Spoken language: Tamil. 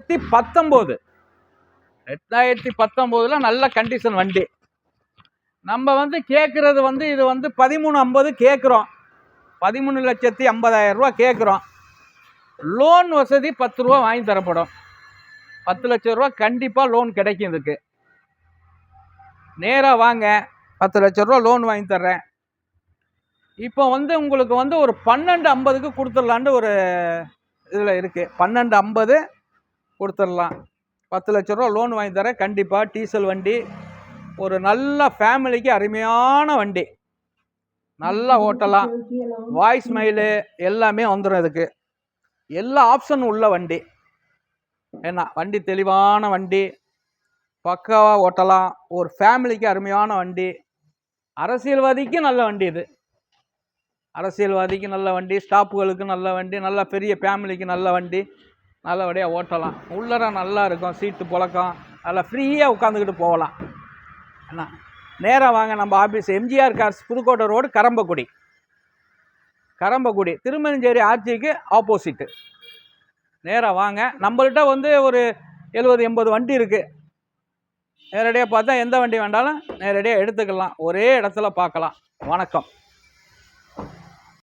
2019 நல்ல கண்டிஷன் வண்டி. நம்ம வந்து கேட்குறது வந்து இது வந்து 13,50 கேட்குறோம். 13,50,000 ரூபா கேட்குறோம். லோன் வசதி 10 ரூபா வாங்கி தரப்படும். 10 லட்சம் ரூபா கண்டிப்பாக லோன் கிடைக்கும். இதுக்கு நேராக வாங்க, 10 லட்சம் ரூபா லோன் வாங்கி தர்றேன். இப்போ வந்து உங்களுக்கு வந்து ஒரு 12,50க்கு கொடுத்துடலான்னு ஒரு இதில் இருக்குது. 12,50 கொடுத்துடலாம். 10 லட்ச ரூபா லோன் வாங்கி தரேன். கண்டிப்பாக டீசல் வண்டி, ஒரு நல்ல ஃபேமிலிக்கு அருமையான வண்டி. நல்லா ஓட்டலாம். வாய்ஸ் மைலு எல்லாமே வந்துடும். இதுக்கு எல்லா ஆப்ஷனும் உள்ள வண்டி. என்ன வண்டி தெளிவான வண்டி, பக்காவாக ஓட்டலாம். ஒரு ஃபேமிலிக்கு அருமையான வண்டி. அரசியல்வாதிக்கு நல்ல வண்டி இது. அரசியல்வாதிக்கு நல்ல வண்டி, ஸ்டாப்புகளுக்கு நல்ல வண்டி, நல்ல பெரிய ஃபேமிலிக்கு நல்ல வண்டி. நல்லபடியாக ஓட்டலாம். உள்ளர நல்லா இருக்கும். சீட்டு புழக்கம், நல்லா ஃப்ரீயாக உட்காந்துக்கிட்டு போகலாம். என்ன நேராக வாங்க நம்ம office MGR cars, Pudukkottai road, Karambakkudi Thirumanjeri ஆர்ச்சிக்கு ஆப்போசிட்டு. நேராக வாங்க. நம்மள்கிட்ட வந்து ஒரு 70-80 வண்டி இருக்குது. நேரடியாக பார்த்தா எந்த வண்டி வேண்டாலும் நேரடியாக எடுத்துக்கலாம். ஒரே இடத்துல பார்க்கலாம். வணக்கம்.